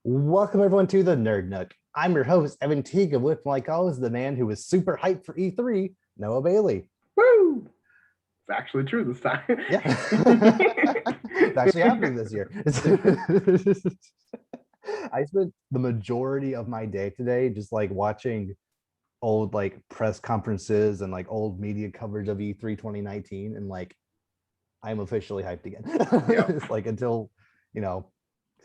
Welcome everyone to the Nerd Nook. I'm your host, Evan Teague, and with my co-host, the man who was super hyped for E3, Noah Bailey. Woo! It's actually true this time. Yeah. It's actually happening this year. I spent the majority of my day today just like watching old like press conferences and like old media coverage of E3 2019, and like I'm officially hyped again. Yep. It's like until, you know,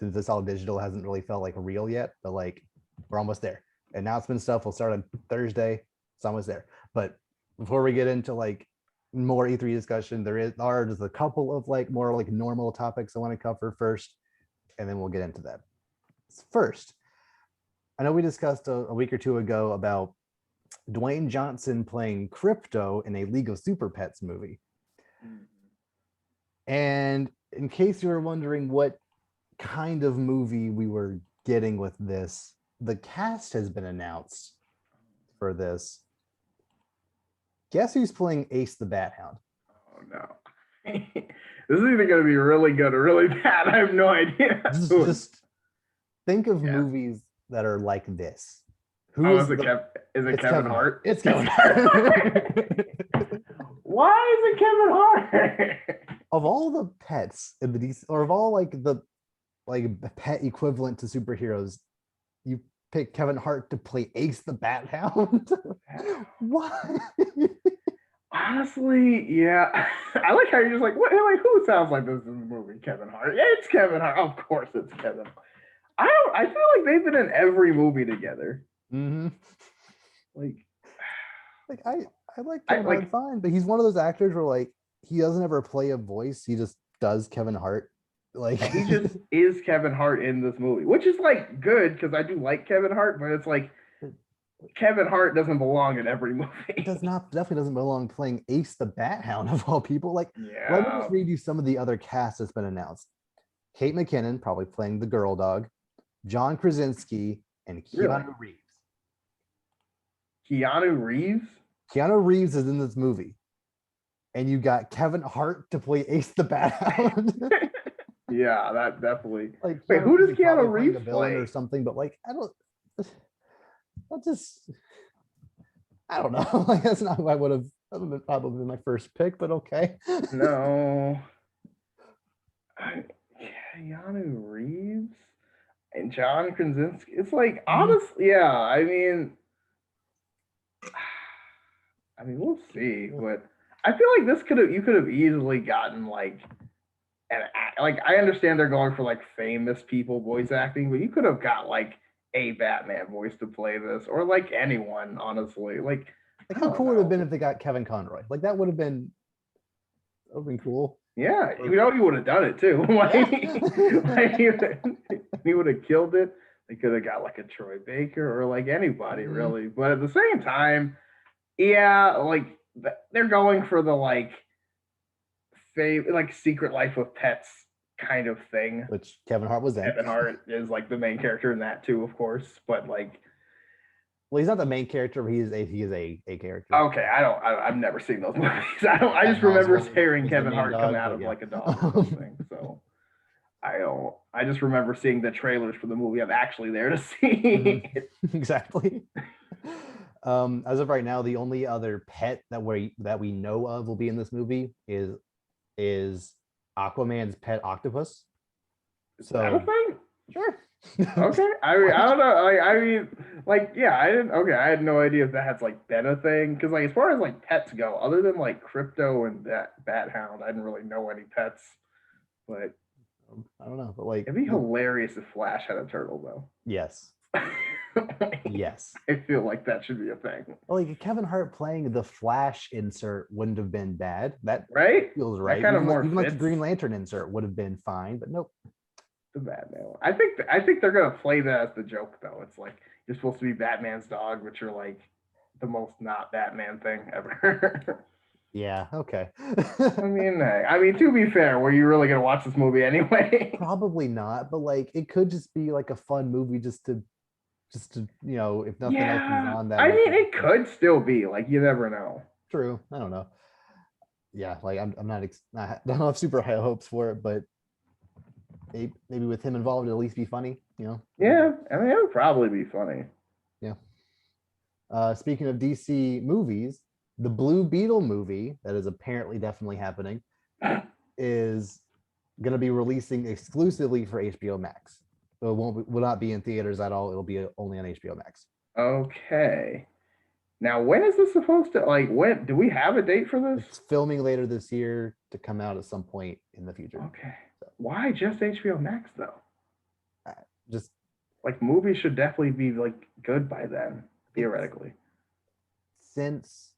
since it's all digital, hasn't really felt like real yet, but like we're almost there. Announcement stuff will start on Thursday. It's almost there. But before we get into like more E3 discussion, are just a couple of like more like normal topics I want to cover first, and then we'll get into that. First, I know we discussed a week or two ago about Dwayne Johnson playing Crypto in a League of Super Pets movie. And in case you were wondering what kind of movie we were getting with this, the cast has been announced for this. Guess who's playing Ace the Bat Hound? Oh no. This is either going to be really good or really bad. I have no idea. Just think of movies that are like this. Is it Kevin Hart? It's Kevin Hart. Why is it Kevin Hart? Of all the pets in the DC, or of all like the pet equivalent to superheroes, you pick Kevin Hart to play Ace the Bat Hound. Why? Honestly, yeah. I like how you're just like, what? Like, who sounds like this in the movie? Kevin Hart. Yeah, it's Kevin Hart. Of course, it's Kevin. I feel like they've been in every movie together. Mm-hmm. Like I like Kevin Hart fine, but he's one of those actors where like he doesn't ever play a voice. He just does Kevin Hart. Like he just is Kevin Hart in this movie, which is like good because I do like Kevin Hart, but it's like Kevin Hart doesn't belong in every movie. It definitely doesn't belong playing Ace the Bat Hound of all people. Like, let me just read you some of the other cast that's been announced. Kate McKinnon probably playing the girl dog, John Krasinski, and Keanu Reeves. Keanu Reeves? Keanu Reeves is in this movie. And you got Kevin Hart to play Ace the Bat Hound. Yeah, that definitely. Like, wait, who does Keanu Reeves play? Or something, but like, I don't know. Like, that's not who I would have probably my first pick, but okay. No. Keanu Reeves and John Krasinski. It's like, honestly, yeah, I mean, we'll see, but I feel like you could have easily gotten like I understand they're going for like famous people voice acting, but you could have got like a Batman voice to play this, or like anyone, honestly. Like how cool would it have been if they got Kevin Conroy? Like that would have been cool. Yeah, you know, he would have done it too. He would have killed it. They could have got like a Troy Baker or like anybody really, but at the same time, yeah, like they're going for the like Secret Life of Pets kind of thing, which Kevin Hart was in. Kevin Hart is like the main character in that too, of course, but like, well, he's not the main character, but he is a character. Okay, I've never seen those movies. I just remember hearing Kevin Hart come out of like a dog or something. So I just remember seeing the trailers for the movie. I'm actually there to see. Exactly. As of right now, the only other pet that we know of will be in this movie is Aquaman's pet octopus. So that a thing? Sure. Okay. I don't know. I had no idea if that has like been a thing. Because like as far as like pets go, other than like Crypto and that Bat Hound, I didn't really know any pets. But I don't know. But like it'd be hilarious if Flash had a turtle though. Yes. Yes. I feel like that should be a thing. Like Kevin Hart playing the Flash insert wouldn't have been bad. That right? Feels right. That even like the Green Lantern insert would have been fine, but nope. The Batman one. I think they're gonna play that as the joke though. It's like you're supposed to be Batman's dog, which are like the most not Batman thing ever. Yeah, okay. I mean, to be fair, were you really gonna watch this movie anyway? Probably not, but like it could just be like a fun movie just to you know, if nothing else is on that. I mean, it could still be like you never know. True. I don't know. Yeah, like I'm not I don't have super high hopes for it, but maybe with him involved, it'll at least be funny. Yeah, I mean, it would probably be funny. Yeah. Speaking of DC movies, the Blue Beetle movie that is apparently definitely happening is going to be releasing exclusively for HBO Max. So will not be in theaters at all. It'll be only on HBO Max. Okay. Now, when is this supposed to, like, when do we have a date for this? It's filming later this year to come out at some point in the future. Okay. Why just HBO Max though? Just like movies should definitely be like good by then, theoretically. Since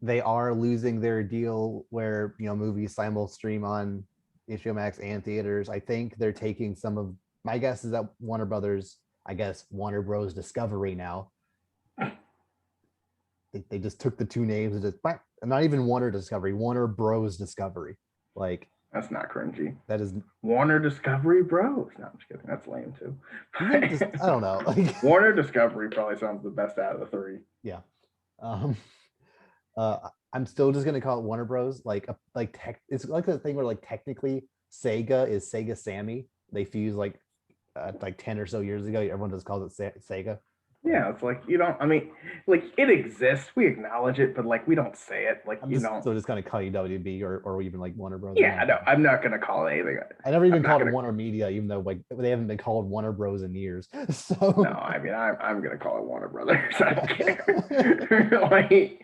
they are losing their deal where movies simul stream on HBO Max and theaters, I think they're taking some of my guess is that Warner Brothers, I guess Warner Bros. Discovery now. They just took the two names and just not even Warner Discovery, Warner Bros. Discovery. Like that's not cringy. That is Warner Discovery Bros. No, I'm just kidding. That's lame too. I don't know. Warner Discovery probably sounds the best out of the three. Yeah. I'm still just gonna call it Warner Bros. It's like the thing where like technically Sega is Sega Sammy. They fused like 10 or so years ago. Everyone just calls it Sega. Yeah, it's like you don't. I mean, like it exists. We acknowledge it, but like we don't say it. Like you don't. So just kind of call you WB or even like Warner Bros. Yeah, no, I'm not gonna call it anything. I never even called it Warner Media, even though like they haven't been called Warner Bros. In years. So no, I mean I'm gonna call it Warner Brothers. I don't care. Like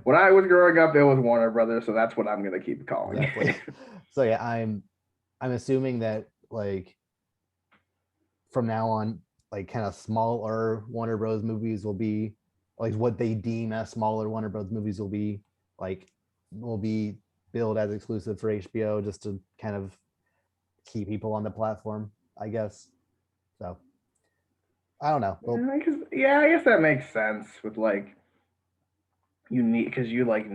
when I was growing up, it was Warner Brothers, so that's what I'm gonna keep calling it. So yeah, I'm assuming that like from now on, like kind of smaller Warner Bros. Movies will be like what they deem as smaller Warner Bros. Movies will be billed as exclusive for HBO just to kind of keep people on the platform, I guess. So I don't know. Well, yeah, I guess that makes sense with like you need because you like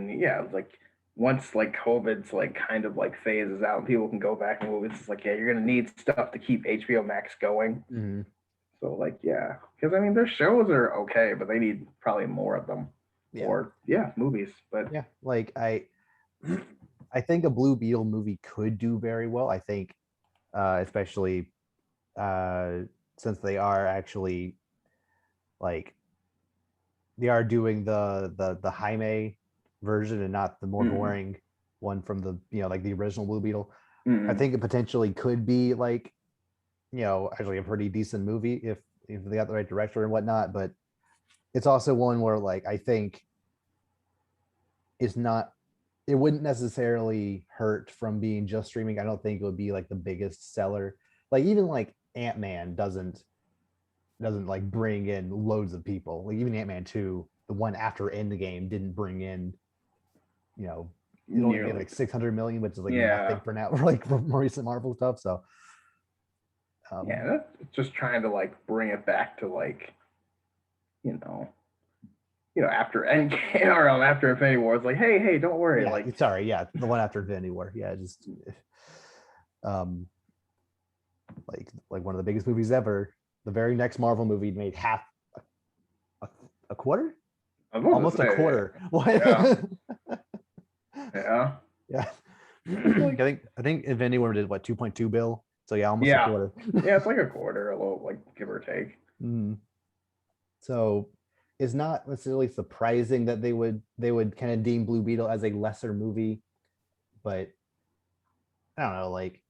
like once like COVID's like kind of like phases out and people can go back and movies, it's like yeah, you're gonna need stuff to keep HBO Max going. Mm-hmm. So like yeah, because I mean their shows are okay, but they need probably more of them. Yeah. Or movies. But yeah, like I think a Blue Beetle movie could do very well. I think especially since they are actually like they are doing the Jaime version and not the more boring one from the like the original Blue Beetle. I think it potentially could be like actually a pretty decent movie if they got the right director and whatnot, but it's also one where like I think it wouldn't necessarily hurt from being just streaming. I don't think it would be like the biggest seller. Like even like Ant-Man doesn't like bring in loads of people. Like even Ant-Man 2, the one after Endgame, didn't bring in it only made like 600 million, which is like nothing for now, like for more recent Marvel stuff. So that's just trying to like bring it back to like after Endgame or after Infinity War, it's like hey, don't worry, the one after Infinity War, just like one of the biggest movies ever. The very next Marvel movie made half a quarter, almost a quarter. What? Yeah. I think Infinity War did what 2.2 bill. So almost a quarter. It's like a quarter, a little like give or take. So it's not necessarily surprising that they would kind of deem Blue Beetle as a lesser movie, but I don't know, like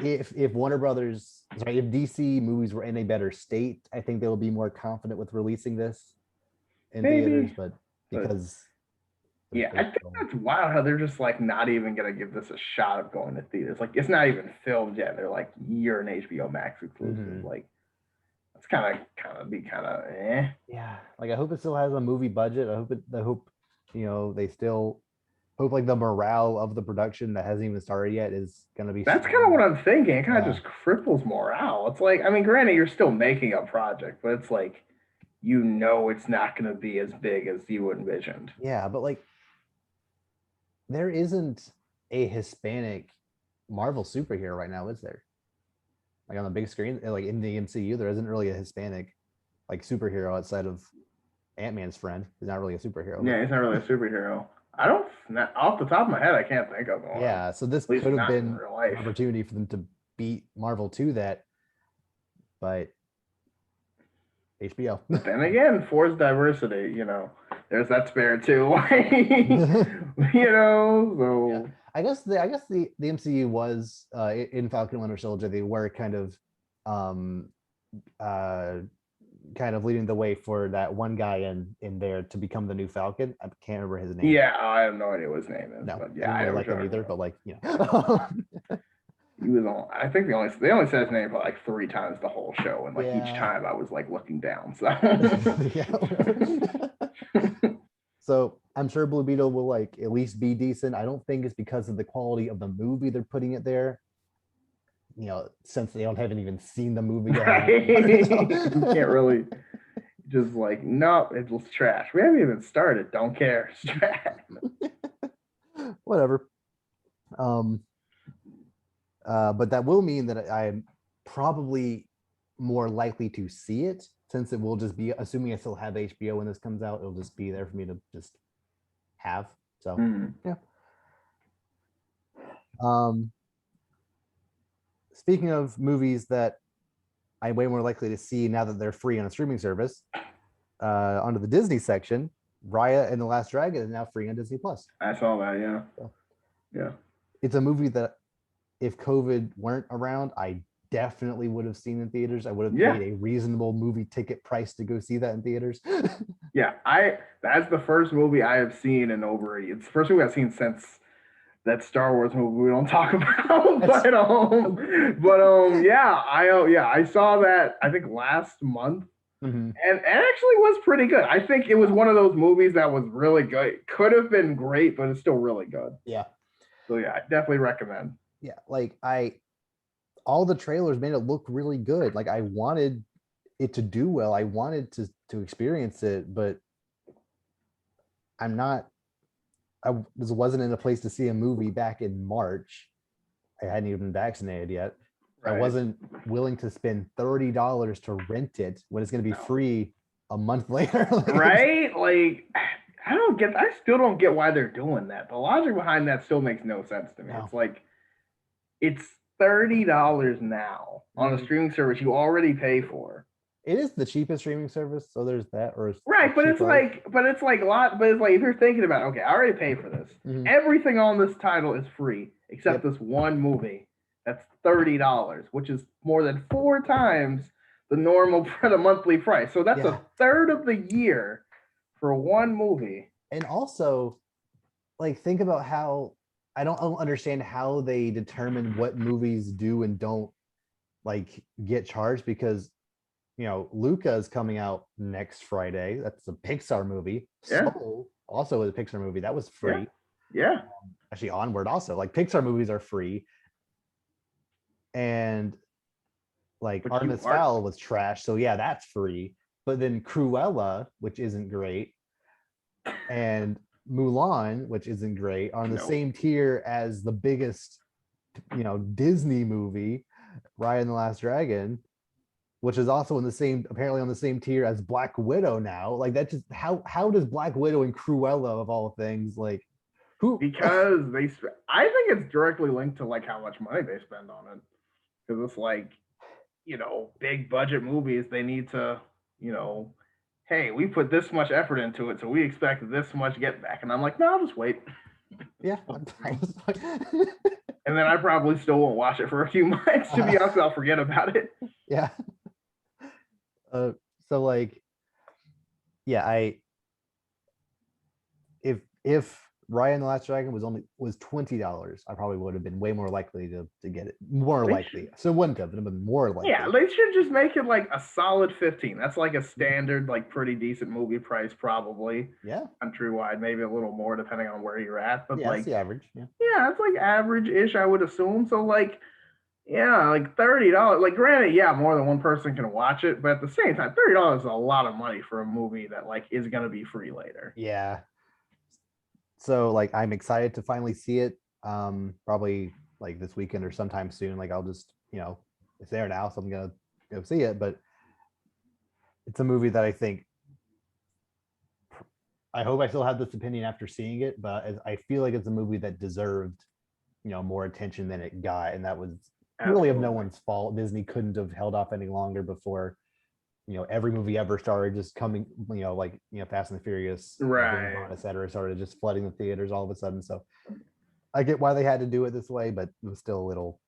if Warner Brothers, if DC movies were in a better state, I think they will be more confident with releasing this in theaters, but because I think that's wild how they're just like not even gonna give this a shot of going to theaters. Like it's not even filmed yet. They're like you're an HBO Max exclusive. Like it's kind of eh. Yeah, like I hope it still has a movie budget. I hope they still hope like the morale of the production that hasn't even started yet is gonna be. That's kind of what I'm thinking. It kind of just cripples morale. It's like I mean, granted, you're still making a project, but it's like it's not gonna be as big as you envisioned. Yeah, but like there isn't a Hispanic Marvel superhero right now, is there? Like on the big screen, like in the MCU, there isn't really a Hispanic like superhero outside of Ant-Man's friend. He's not really a superhero. Yeah, he's not really a superhero. I don't, off the top of my head, I can't think of one. Yeah, so this could have been an opportunity for them to beat Marvel to that, but HBO. But then again, forced diversity, there's that spirit too. Yeah. So I guess the MCU was in Falcon Winter Soldier, they were um uh kind of leading the way for that one guy in there to become the new Falcon. I can't remember his name. yeah, I have no idea what his name is, No, but I yeah, didn't I really know what like you're him talking either, about. but like, He was on. I think they only said his name for like 3 times the whole show, and like each yeah. time I was like looking down. So Yeah, whatever. So I'm sure Blue Beetle will like at least be decent. I don't think it's because of the quality of the movie they're putting it there. Since they haven't even seen the movie yet. right, you can't really just like no, it was trash. We haven't even started. Don't care. It's trash. Whatever. Um, but that will mean that I'm probably more likely to see it, since it will just be, assuming I still have HBO when this comes out, it'll just be there for me to just have. So yeah. Um, Speaking of movies that I'm way more likely to see now that they're free on a streaming service, onto the Disney section, Raya and the Last Dragon is now free on Disney Plus. I saw that. Yeah, So yeah. it's a movie that if COVID weren't around, I definitely would have seen in theaters. I would have paid a reasonable movie ticket price to go see that in theaters. Yeah, that's the first movie I have seen in over. It's the first movie I've seen since that Star Wars movie we don't talk about. Yeah, I saw that I think last month, Mm-hmm. and it actually was pretty good. I think it was one of those movies that was really good. It could have been great, but it's still really good. Yeah. So yeah, I definitely recommend. Yeah, like all the trailers made it look really good. Like I wanted it to do well. I wanted to experience it, but I'm not. Wasn't in a place to see a movie back in March. I hadn't even been vaccinated yet. Right. I wasn't willing to spend $30 to rent it when it's going to be free a month later. Right? Like I still don't get why they're doing that. The logic behind that still makes no sense to me. No. It's like it's $30 now on a streaming service you already pay for. It is the cheapest streaming service, so there's that. Or right, but it's like if you're thinking about okay, I already paid for this. Mm-hmm. Everything on this title is free except this one movie. That's $30, which is more than 4 times the normal for the monthly price. So that's a third of the year for one movie. And also, like, think about how I don't understand how they determine what movies do and don't like get charged, because Luca is coming out next Friday. That's a Pixar movie. Yeah. Soul also is a Pixar movie. That was free. Yeah. Actually, Onward also. Like Pixar movies are free. And like Artemis Fowl was trash. So yeah, that's free. But then Cruella, which isn't great, and Mulan, which isn't great, are on the same tier as the biggest, Disney movie, Raya and the Last Dragon, which is also apparently on the same tier as Black Widow now. Like that just how does Black Widow and Cruella of all things like who? Because I think it's directly linked to like how much money they spend on it. Because it's like, big budget movies, they need to, hey, we put this much effort into it, so we expect this much get back. And I'm like, no, I'll just wait. Yeah. And then I probably still won't watch it for a few months. To be honest, I'll forget about it. Yeah. So like, yeah, if Raya and the Last Dragon was $20, I probably would have been way more likely to get it. So it wouldn't have been more likely. Yeah, they should just make it like a solid 15. That's like a standard, like pretty decent movie price, probably. Yeah. Countrywide, maybe a little more depending on where you're at. But that's the average. Yeah. Yeah, it's like average-ish, I would assume. So like, yeah, like $30. Like, granted, yeah, more than one person can watch it, but at the same time, $30 is a lot of money for a movie that like is gonna be free later. Yeah. So like I'm excited to finally see it. Probably like this weekend or sometime soon. Like I'll just, it's there now, so I'm gonna go see it. But it's a movie that I hope I still have this opinion after seeing it, but I feel like it's a movie that deserved, more attention than it got, and that was really of no Absolutely. one's fault. Disney couldn't have held off any longer before, every movie ever started just coming, like, Fast and the Furious, James Right. Bond, etc., started just flooding the theaters all of a sudden. So I get why they had to do it this way, but it was still a little,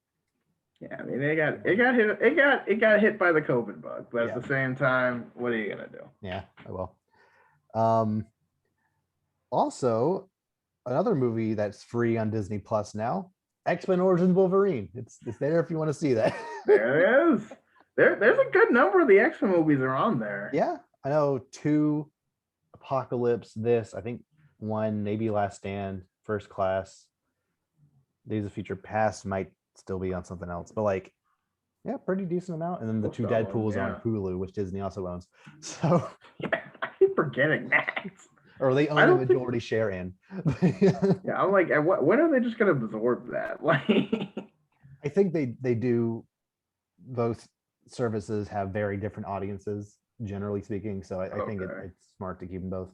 Yeah, I mean, it got hit by the COVID bug, but at yeah, the same time, what are you gonna do? yeah, I will. Um, Also, another movie that's free on Disney Plus now, X-Men Origins Wolverine. It's there if you want to see that. There it is. There's a good number of the X-Men movies are on there. Yeah, I know two, Apocalypse, this, I think one, maybe Last Stand, First Class, Days of Future Past might still be on something else, but like, yeah, pretty decent amount. And then the Most two of them, Deadpools on yeah. Hulu, which Disney also owns. So, Yeah, I keep forgetting that. or they I own a don't think. majority share in. Yeah, I'm like, when are they just gonna absorb that? Like, I think they do. Both services have very different audiences, generally speaking. So I think okay, it's smart to keep them both.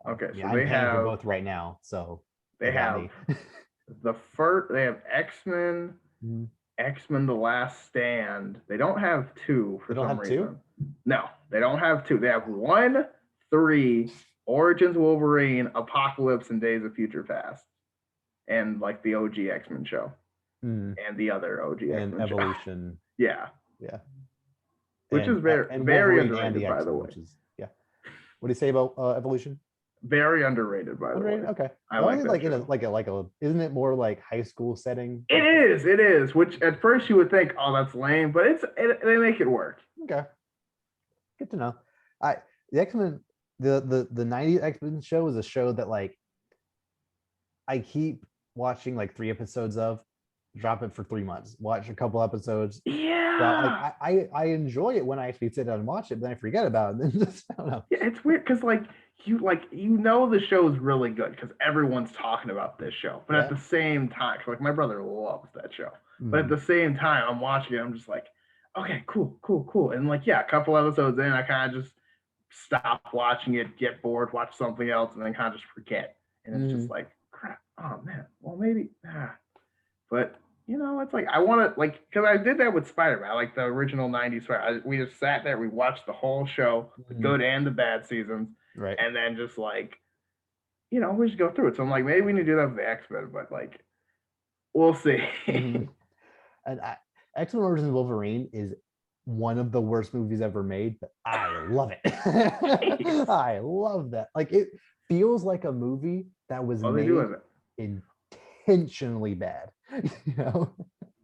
okay. Yeah, So I'm they paying for have both right now, so they they got have me. the first. They have X-Men, Mhm. X-Men: The Last Stand. They don't have two They for don't some have two? reason. No, they don't have two. They have one, three, Origins Wolverine, Apocalypse, and Days of Future Past, and like the OG X-Men show Mm. and the other OG And X-Men show. Evolution, Yeah, yeah, which is very and very Wolverine and underrated, the by the X-Men, way. which is, yeah. What do you say about Evolution? Very underrated, by the way. Underrated? Okay. I like Only that like in a show. isn't it more like high school setting? It is. Which at first you would think, oh, that's lame, but they make it work. Okay. Good to know. I the X-Men, the 90s X-Men show is a show that like I keep watching like 3 episodes of, drop it for 3 months, watch a couple episodes. Well, like Yeah, I enjoy it when I actually sit down and watch it, then I forget about it. Then just I don't know. yeah, it's weird because like the show is really good because everyone's talking about this show, but at Yeah. the same time, like my brother loves that show, but at Mhm. the same time, I'm watching it, I'm just like, okay, cool, cool, cool, and like yeah, a couple episodes in, I kind of just stop watching it, get bored, watch something else, and then kind of just forget, and it's just Mhm. like crap. Oh man, well maybe, but it's like I want to like because I did that with Spider-Man, like the original '90s Spider. We just sat there, we watched the whole show, the Mhm. good and the bad seasons, Right. and then just like we just go through it. So I'm like, maybe we need to do that with the X-Men, but like we'll see. Mhm. And X-Men Origins Wolverine is one of the worst movies ever made, but I love it. Jeez. I love that. Like it feels like a movie that was Oh, they do made have it. intentionally bad. you know?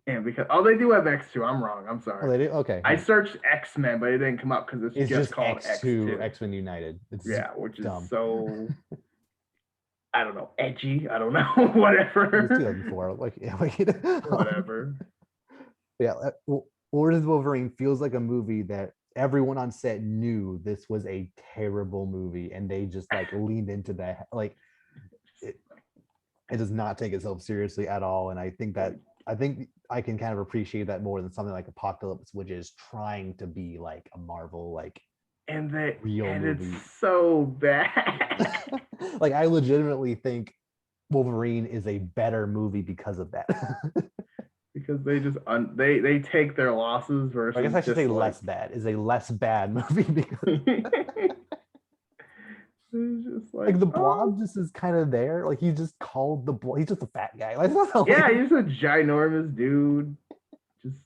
And because they do have X2. I'm wrong. I'm Oh, sorry. they do? Okay. I Yeah. searched X-Men, but it didn't come up because it's It's just just called X2, X2. X-Men United. It's Yeah, which is dumb. so I don't know, edgy. I don't know, It was whatever. 2004. Like, yeah, Whatever. yeah. Origins Wolverine feels like a movie that everyone on set knew this was a terrible movie, and they just like leaned into that. Like, it, it does not take itself seriously at all, and I think I can kind of appreciate that more than something like Apocalypse, which is trying to be like a Marvel like real And it's movie. so bad. Like I legitimately think Wolverine is a better movie because of that. Because they just they take their losses I guess versus I should say just like less bad. Is a less bad movie because it's just like like, the oh Blob just is kind of there. Like he's just called the Blob. He's just a fat guy. Like, that's not yeah, like, he's a ginormous dude. Just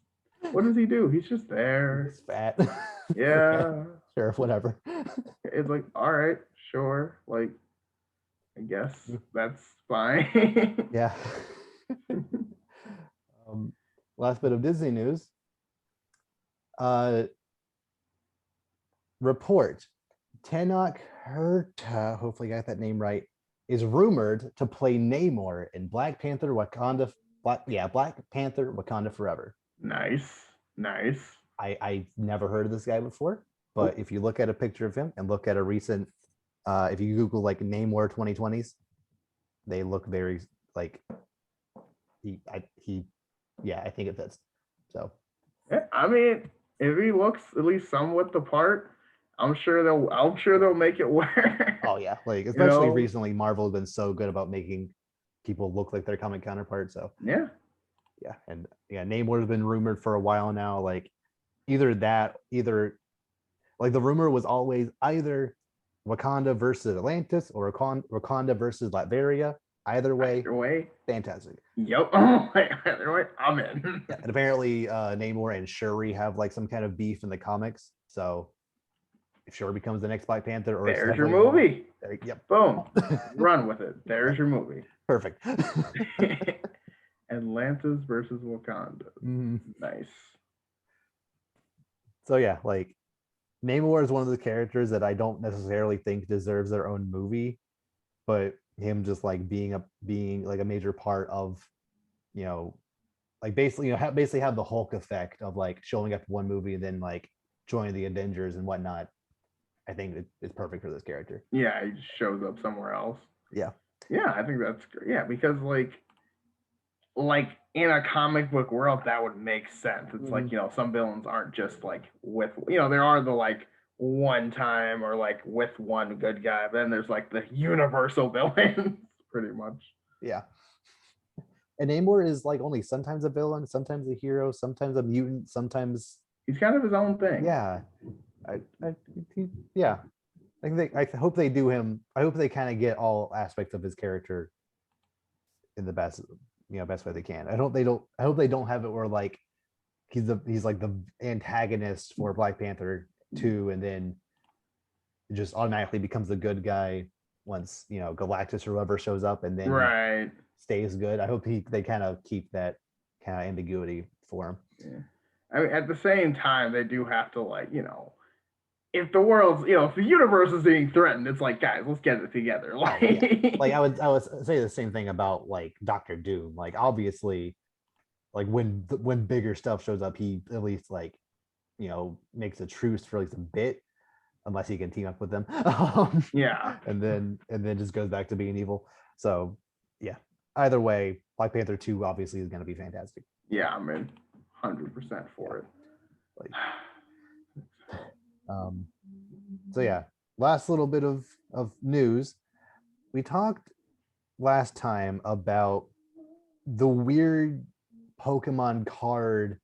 what does he do? He's just there. he's fat. Okay, Yeah. sure, whatever. It's like, all right, sure. Like, I guess that's fine. Yeah. um, Last bit of Disney news. Uh, report: Tenoch Huerta, hopefully I got that name right, is rumored to play Namor in Black Panther Black Panther Wakanda Forever. Nice. Nice. I never heard of this guy before, Oh, but if you look at a picture of him and look at a recent, if you Google like Namor 2020s, they look very like he, yeah, I think it fits. So yeah, I mean, if he looks at least somewhat the part, I'm sure they'll make it work. oh yeah, like you especially know? recently, Marvel has been so good about making people look like their comic counterpart. So Yeah. Yeah, and yeah, Namor has been rumored for a while now. Like either like the rumor was always either Wakanda versus Atlantis or Wakanda versus Latveria. Either way, Either way, fantastic. yep. Either way, I'm in. Yeah, and apparently Namor and Shuri have like some kind of beef in the comics. So if Shuri becomes the next Black Panther, or it's There's your definitely movie. yep, Boom. Run with it. There's your movie. perfect. Atlantis versus Wakanda. Nice. So yeah, like Namor is one of the characters that I don't necessarily think deserves their own movie, but him just like being like a major part of, you know, like basically basically have the Hulk effect of like showing up in one movie and then like joining the Avengers and whatnot. I think it's perfect for this character. Yeah, he just shows up somewhere else. Yeah. Yeah, I think that's great. Yeah, because like in a comic book world that would make sense. It's like, some villains aren't just like with, there are the like one time or like with one good guy, but then there's like the universal villains pretty much. Yeah. And Namor is like only sometimes a villain, sometimes a hero, sometimes a mutant, sometimes he's kind of his own thing. Yeah. Yeah. I hope they do him. I hope they kind of get all aspects of his character in the best way they can. I hope they don't have it where like he's like the antagonist for Black Panther 2 and then it just automatically becomes the good guy once, Galactus or whoever shows up and then right stays good. I hope they kind of keep that kind of ambiguity for him. Yeah. I mean, at the same time, they do have to if the world's, if the universe is being threatened, it's like, guys, let's get it together. Like, like I would say the same thing about like Doctor Doom. Like obviously, like when bigger stuff shows up, he at least like, makes a truce for at least a bit, unless he can team up with them. Yeah. And then just goes back to being evil. So yeah, either way, Black Panther 2 obviously is going to be fantastic. Yeah, I'm in 100% for it. Like, so yeah, last little bit of news. We talked last time about the weird Pokemon card,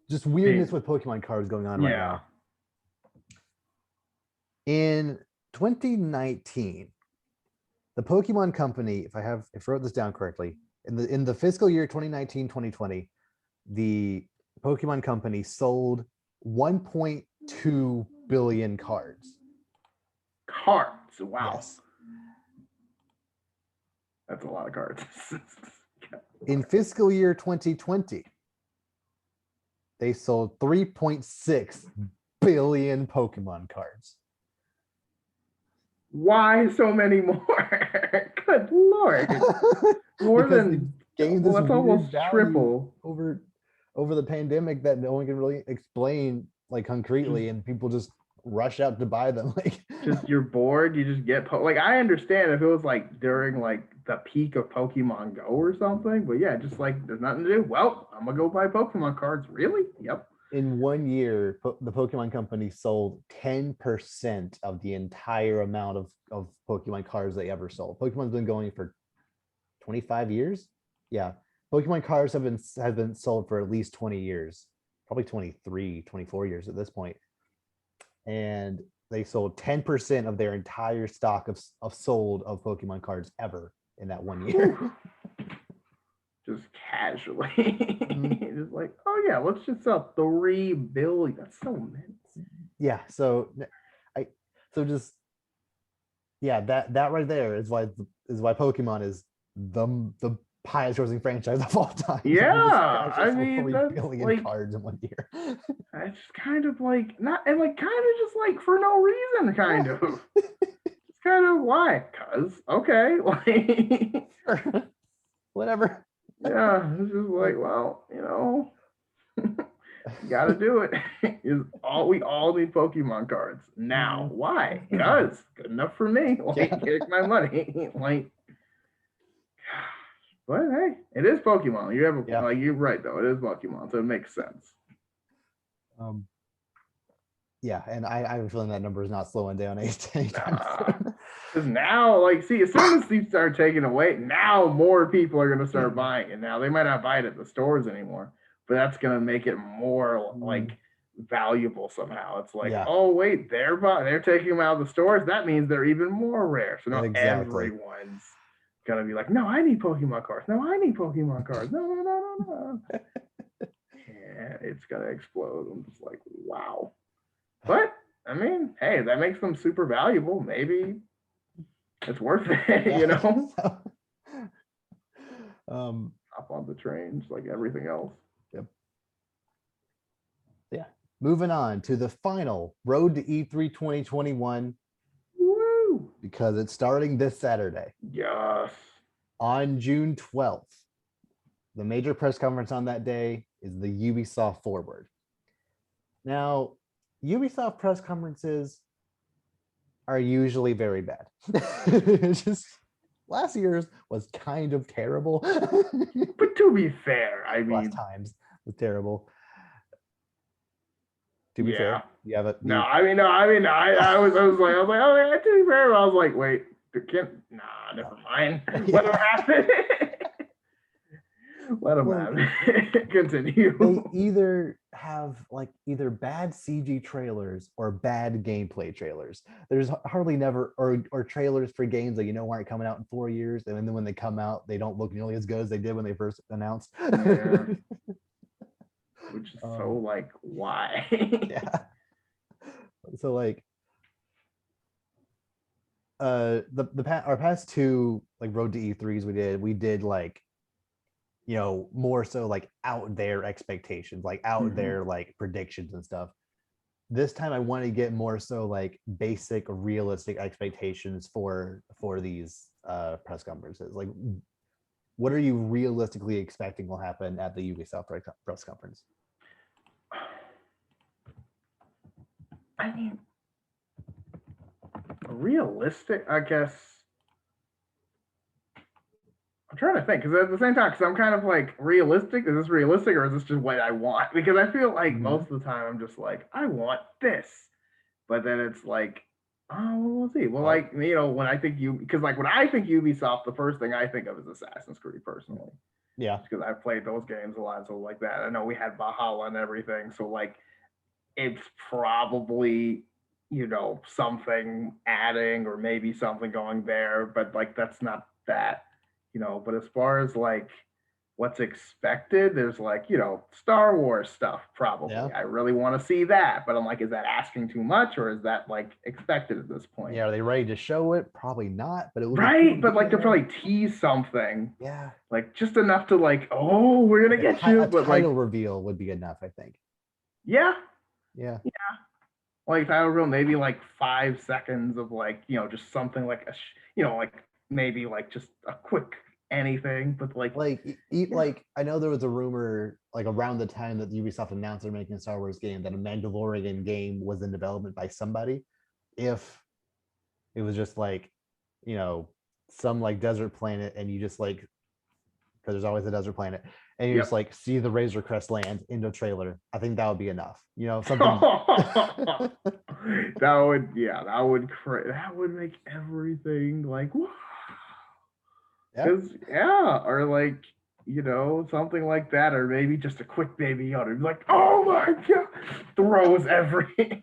just weirdness with Pokemon cards going on right now. In 2019, the Pokemon Company, if I wrote this down correctly, in the fiscal year 2019-2020, the Pokemon Company sold 1.2 billion cards. Cards, wow. Yes. That's a lot of cards. In fiscal year 2020, they sold 3.6 billion Pokemon cards. Why so many more? Good Lord. More than that's almost triple over the pandemic that no one can really explain like concretely, and people just rush out to buy them. Like just you're bored, you just get like I understand if it was like during like the peak of Pokemon Go or something, but yeah, just like there's nothing to do. Well, I'm gonna go buy Pokemon cards. Really? Yep. In 1 year, the Pokemon Company sold 10% of the entire amount of Pokemon cards they ever sold. Pokemon's been going for 25 years. Yeah. Pokemon cards have been sold for at least 20 years, probably 23, 24 years at this point. And they sold 10% of their entire stock of sold of Pokemon cards ever in that 1 year. Just casually. Just like, oh yeah, let's just sell 3 billion. That's so immense. Yeah. So that right there is why Pokemon is the highest grossing franchise of all time. Yeah, I mean, 3 billion like, cards in 1 year. It's kind of like not and like kind of just like for no reason, kind of. It's kind of why? Cause okay, like whatever. Yeah, it's just like, well, gotta do it. We all need Pokemon cards now. Why? Because good enough for me. Like, take my money. Like, but hey, it is Pokemon. Like you're right though. It is Pokemon, so it makes sense. Yeah, and I have a feeling that number is not slowing down anytime soon. Because now, like, see, as soon as these start taking away, now more people are going to start buying it. Now they might not buy it at the stores anymore, but that's going to make it more like valuable somehow. It's like, Yeah, oh wait, they're taking them out of the stores. That means they're even more rare. So now exactly. everyone's gonna be like, no, I need Pokemon cards. No, I need Pokemon cards. No, no, no, no, no. And it's gonna explode. I'm just like, wow. But I mean, hey, that makes them super valuable. Maybe it's worth it, Yeah. you know? um, Hop on the trains like everything else. yep. Yeah. Moving on to the final Road to E3 2021, Woo! because it's starting this Saturday Yes. on June 12th. The major press conference on that day is the Ubisoft Forward. Now, Ubisoft press conferences are usually very bad. Just last year's was kind of terrible. But to be fair, I mean, last times was terrible. To be yeah. fair, you have a No, I was like, oh yeah, to be fair, I was like, wait, nah, never mind. Let them happen. Let them happen. Continue. They either have like either bad CG trailers or bad gameplay trailers. There's hardly never or trailers for games that aren't coming out in 4 years, and then when they come out, they don't look nearly as good as they did when they first announced. Yeah. Which is so like, why? Yeah. So like our past two like Road to E3s we did like more so like out there expectations, like out there like predictions and stuff. This time I want to get more so like basic realistic expectations for these press conferences. Like, what are you realistically expecting will happen at the Ubisoft press conference? I mean, realistic, I guess. I'm trying to think because at the same time, because I'm kind of like, realistic. Is this realistic or is this just what I want? Because I feel like most of the time I'm just like, I want this, but then it's like, oh, we'll see. Well, like when I think because like when I think Ubisoft, the first thing I think of is Assassin's Creed personally. Yeah, because I've played those games a lot, so like that. I know we had Valhalla and everything, so like it's probably something adding or maybe something going there, but like that's not that. But as far as like what's expected, there's like Star Wars stuff probably. yeah. I really want to see that, but I'm like, is that asking too much or is that like expected at this point? Yeah, are they ready to show it? Probably not, but it would right, be but like to probably tease something. Yeah, like just enough to like, oh, we're gonna get you, a but title like reveal would be enough, I think. yeah, Yeah, like title reveal, maybe like 5 seconds of like just something like like maybe like just a quick anything, but like like I know there was a rumor like around the time that Ubisoft announced they're making a Star Wars game that a Mandalorian game was in development by somebody. If it was just like some like desert planet, and you just like, because there's always a desert planet, and you just like see the Razor Crest land in the trailer, I think that would be enough. Something that would make everything like wow. Because or like something like that, or maybe just a quick Baby Yoda, like, oh my god, throws everything.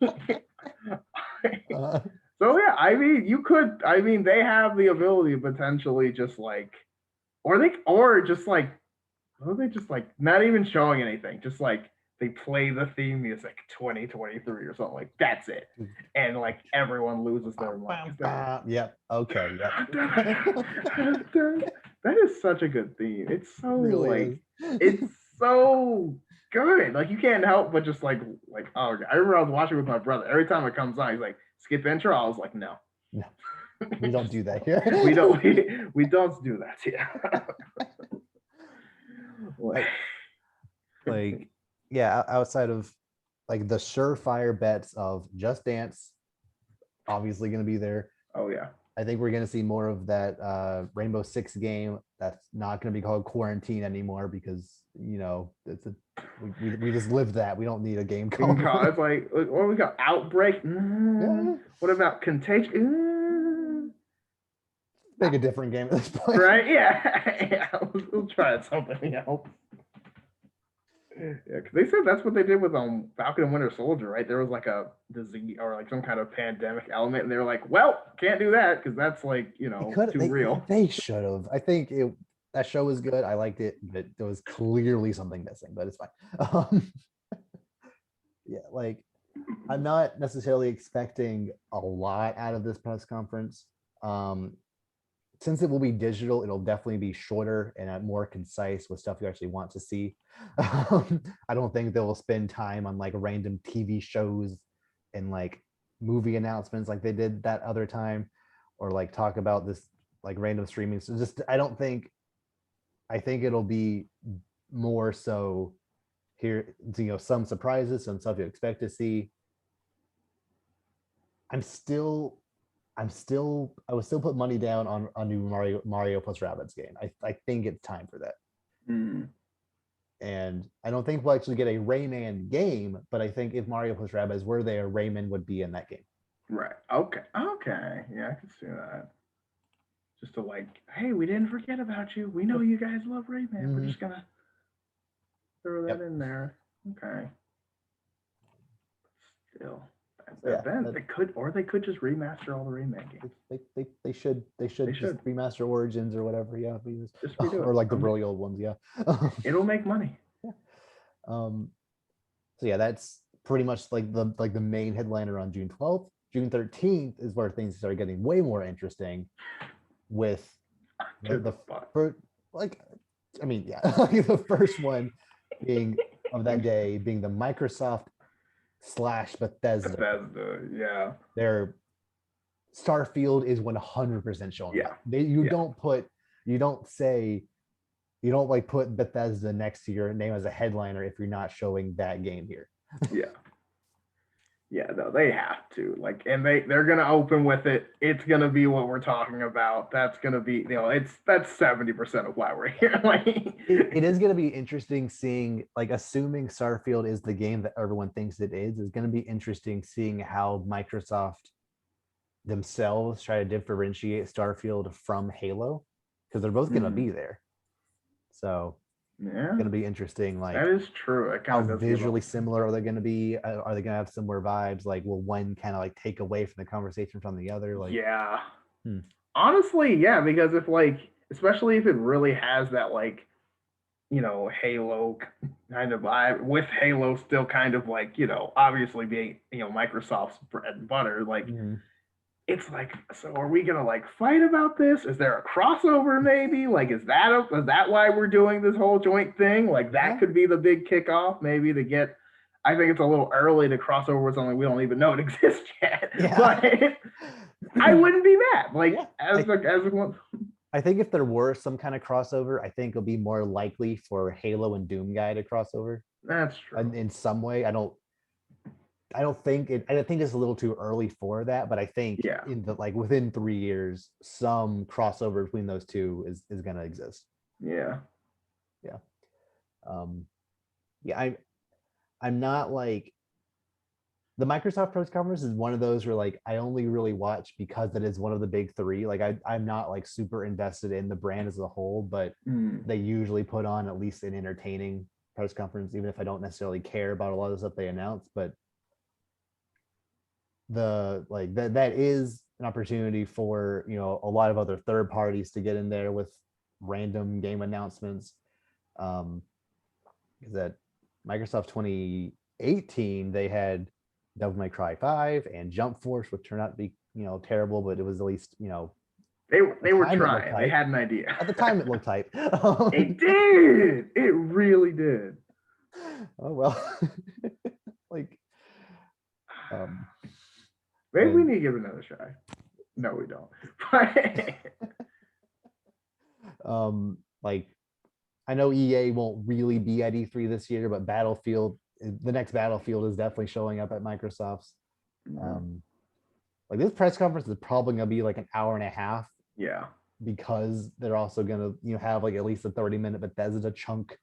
So yeah, I mean, they have the ability to potentially just like, or just like not even showing anything, just like they play the theme music 2023 or something, like that's it, and like everyone loses their mind. Yep. Okay. Yep. That is such a good theme. It's so really like it's so good. Like you can't help but just like oh, I remember I was watching with my brother. Every time it comes on, he's like, skip intro. I was like, no. We don't do that here. we don't do that here. like yeah, outside of like the surefire bets of Just Dance, obviously going to be there. Oh yeah. I think we're gonna see more of that Rainbow Six game. That's not gonna be called Quarantine anymore because it's a we just lived that. We don't need a game called. It's like, what we got? Outbreak. Yeah. What about Contagion? Make a different game at this point. Right? Yeah. Yeah. We'll try something else. Yeah, because they said that's what they did with Falcon and Winter Soldier, right? There was like a disease or like some kind of pandemic element, and they were like, "Well, can't do that because that's like too real." They should have. I think that show was good. I liked it, but there was clearly something missing. But it's fine. Yeah, like I'm not necessarily expecting a lot out of this press conference. Since it will be digital, it'll definitely be shorter and more concise with stuff you actually want to see. I don't think they will spend time on like random TV shows and like movie announcements like they did that other time, or like talk about this like random streaming. So just I think it'll be more so here, some surprises, some stuff you expect to see. I'm still I would still put money down on a new Mario plus Rabbids game. I think it's time for that. And I don't think we'll actually get a Rayman game, but I think if Mario plus Rabbids were there, Rayman would be in that game. Right. Okay. Yeah, I can see that. Just to like, hey, we didn't forget about you. We know you guys love Rayman. We're just gonna throw that in there. Okay. Still. Then they could just remaster all the Rayman games. They should just remaster Origins or whatever. Yeah, just redo or like the really old ones. Yeah, it'll make money. Yeah. So yeah, that's pretty much like the main headliner on June 12th. June 13th is where things start getting way more interesting. With the first one being of that day being the Microsoft / Bethesda. Yeah. Their Starfield is 100% showing up. You don't put Bethesda next to your name as a headliner if you're not showing that game here. Yeah, no, they have to. Like, and they're gonna open with it. It's gonna be what we're talking about. That's gonna be, that's 70% of why we're here. Like, it is gonna be interesting seeing, like, assuming Starfield is the game that everyone thinks it is gonna be interesting seeing how Microsoft themselves try to differentiate Starfield from Halo, because they're both gonna be there. So yeah, it's gonna be interesting. Like, that is true. How visually similar are they going to be? Are they going to have similar vibes? Like, will one kind of like take away from the conversation from the other? Like, yeah. Honestly, yeah, because if especially if it really has that Halo kind of vibe, with Halo still kind of obviously being Microsoft's bread and butter, it's like, so are we gonna fight about this? Is there a crossover maybe? Is that why we're doing this whole joint thing? That could be the big kickoff maybe to get. I think it's a little early to cross over with something we don't even know it exists yet. Yeah. But I wouldn't be mad. I think if there were some kind of crossover, I think it'll be more likely for Halo and Doom guy to cross over. That's true. In some way, I think it's a little too early for that, but I think within 3 years, some crossover between those two is going to exist. Yeah. I'm not the Microsoft press conference is one of those where I only really watch because it is one of the big three. I'm not super invested in the brand as a whole, but they usually put on at least an entertaining press conference, even if I don't necessarily care about a lot of the stuff they announce. But that is an opportunity for a lot of other third parties to get in there with random game announcements. That Microsoft 2018 they had Devil May Cry 5 and Jump Force, which turned out to be terrible, but it was at least they were trying. They had an idea. At the time it looked hype. It did. It really did. Oh well. Maybe we need to give it another try. No, we don't. I know EA won't really be at E3 this year, but the next Battlefield is definitely showing up at Microsoft's. like this press conference is probably gonna be like an hour and a half Yeah. because they're also gonna have like at least a 30-minute Bethesda chunk.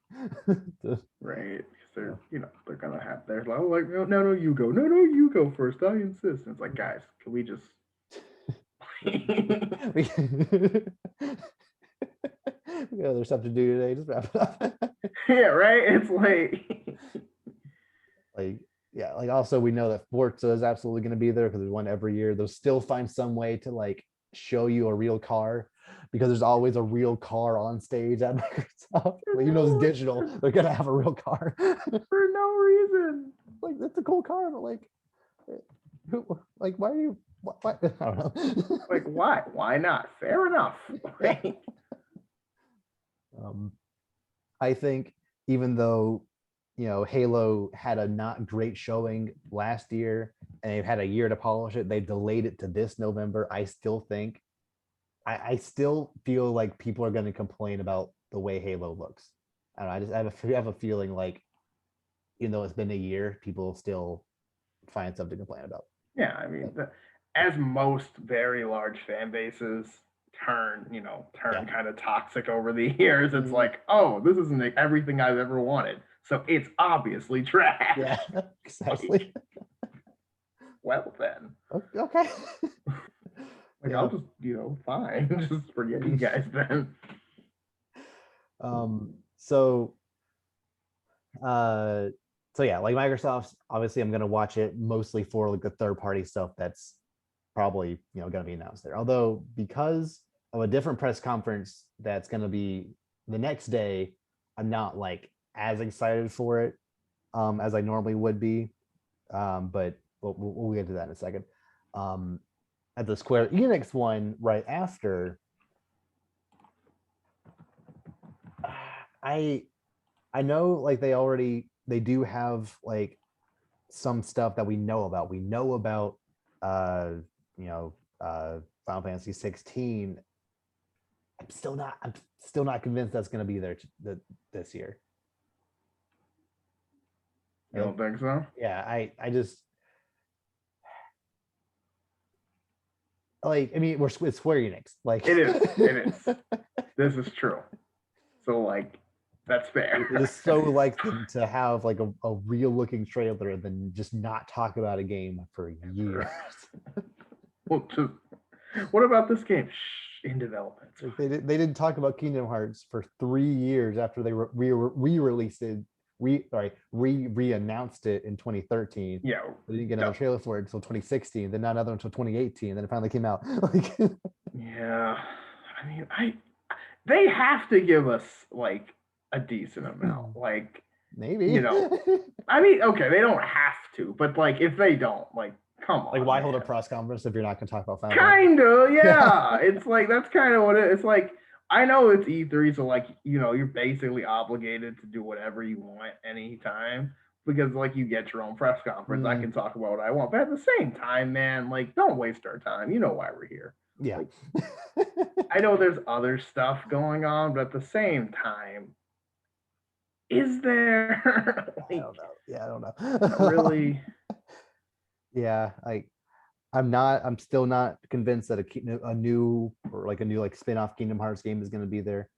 Right. Because they're they're gonna have their like no you go you go first I insist. And it's like guys, can we just we got other stuff to do today. Just wrap it up. yeah, right. It's like yeah, like also we know that Forza is absolutely going to be there because there's one every year. They'll still find some way to like show you a real car because there's always a real car on stage at Microsoft. Like, even though it's digital, they're gonna have a real car for no reason. Like that's a cool car, but like why are you? Why? I don't know. Like why? Why not? Fair enough. Right? I think even though Halo had a not great showing last year and they've had a year to polish it, they delayed it to this November. I still think I still feel like people are going to complain about the way Halo looks. I don't know, I have a feeling like even though it's been a year, people still find something to complain about. Yeah, I mean, as most very large fan bases turn kind of toxic over the years, it's like, oh, this isn't everything I've ever wanted, so it's obviously trash. Yeah, exactly. Well then, okay. like I'll just fine, just forget you guys then. So yeah, like Microsoft's obviously I'm gonna watch it mostly for like the third party stuff that's probably gonna be announced there. Although because of a different press conference that's gonna be the next day, I'm not like as excited for it as I normally would be. But we'll get to that in a second. At the Square Enix one right after, I know like they do have like some stuff that we know about. We know about Final Fantasy 16. I'm still not convinced that's going to be there this year. You don't think so? Yeah, I just like, I mean, it's Square Enix. Like it is. This is true. So like that's fair. It is so like to have like a real looking trailer than just not talk about a game for years. Well, what about this game? In development. Like they didn't talk about Kingdom Hearts for 3 years after they re-released it. Re-announced it in 2013. Yeah, they didn't get another trailer for it until 2016. Then not another until 2018. Then it finally came out. Like, yeah, I mean, they have to give us like a decent amount. Like maybe I mean, okay, they don't have to, but like if they don't, like, come on. Like, why hold a press conference if you're not going to talk about Final Kinda, yeah. It's like that's kind of what it's like. I know it's E3, so like you're basically obligated to do whatever you want anytime because like you get your own press conference. I can talk about what I want, but at the same time, man, like don't waste our time. You know why we're here. Yeah. Like, I know there's other stuff going on, but at the same time, is there? Like, I don't know. Yeah, I don't know. Really? Yeah, I'm still not convinced that a new spin-off Kingdom Hearts game is going to be there.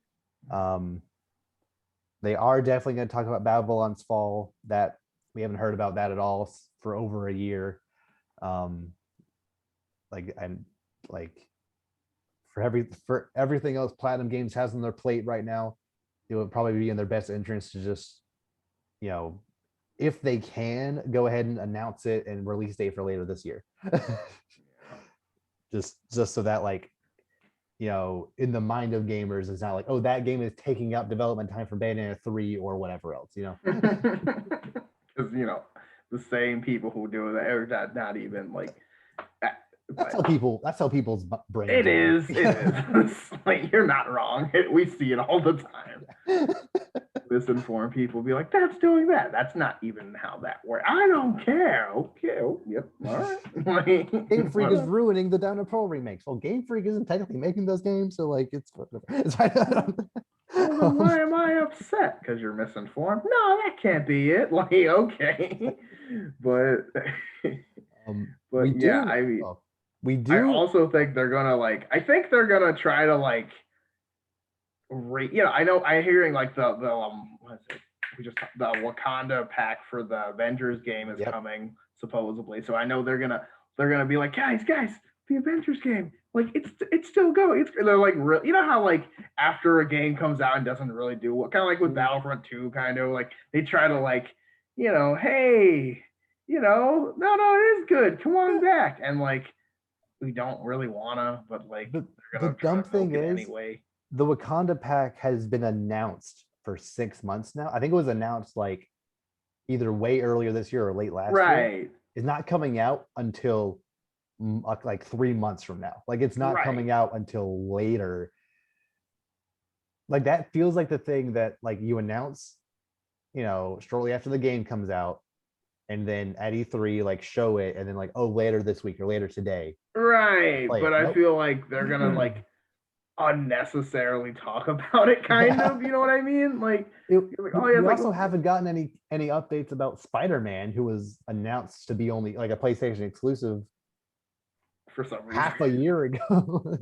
They are definitely going to talk about Babylon's Fall. That we haven't heard about that at all for over a year. For everything else Platinum Games has on their plate right now, it would probably be in their best interest to just, if they can, go ahead and announce it and release date for later this year. just so that in the mind of gamers, it's not like, oh, that game is taking up development time for Bayonetta 3 or whatever else, Because the same people who do that are not even like. That's how people's brain. It is. It's like, you're not wrong. We see it all the time. Misinformed people be like, that's doing that. That's not even how that works. I don't care. Okay. Oh, yep. All right. Game Freak is ruining the Down to Pro remakes. Well, Game Freak isn't technically making those games, so like it's whatever. Well, then why am I upset? Because you're misinformed? No, that can't be it. Like, okay. But yeah, I mean, We I do. also think they're gonna like. I think they're gonna try to like. I know I'm hearing like the what is it? The Wakanda pack for the Avengers game is Yep. coming supposedly. So I know they're gonna be like, guys, the Avengers game, like it's still going. They're like, you know how like after a game comes out and doesn't really do what, kind of like with Battlefront 2, kind of like they try to like, hey, no, it is good. Come on back, and like we don't really wanna, but like they're The gonna try dumb to milk thing it is, anyway. the Wakanda pack has been announced for 6 months now. I think it was announced like either way earlier this year or late last year. Right. It's not coming out until like 3 months from now. Like it's not Right. coming out until later. Like that feels like the thing that like you announce, shortly after the game comes out, and then at E3 like show it, and then like, oh, later this week or later today. Right. Play But it. I Nope. feel like they're gonna like unnecessarily talk about it, kind Yeah. of. You know what I mean? Like, like, oh yeah, We like also haven't gotten any updates about Spider-Man, who was announced to be only like a PlayStation exclusive for some reason. half a year ago.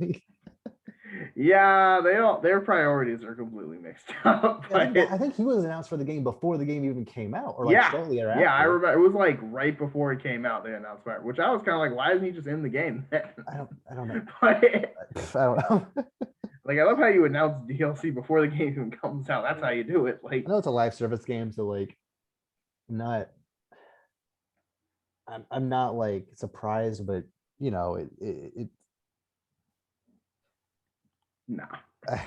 Yeah, they don't. Their priorities are completely mixed up. But I think he was announced for the game before the game even came out, or like yeah, shortly thereafter. yeah, I remember it was like right before it came out. They announced Fire, which I was kind of like, why isn't he just in the game? I don't know. But I don't know. like, I love how you announce DLC before the game even comes out. That's how you do it. Like, I know it's a live service game, so like, not. I'm not like surprised, but it nah,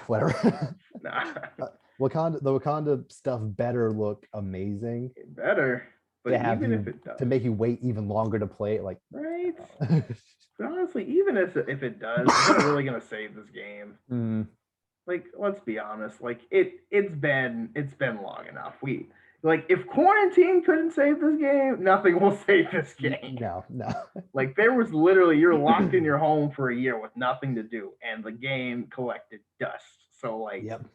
whatever. nah, The Wakanda stuff better look amazing. it better. But They have even you if it does, to make you wait even longer to play it. Like, right? But honestly, even if it does, is it really gonna save this game? Like, let's be honest. Like, it's been long enough. We like, if quarantine couldn't save this game, nothing will save this game. no. Like, there was literally, you're locked in your home for a year with nothing to do, and the game collected dust. So like, Yep.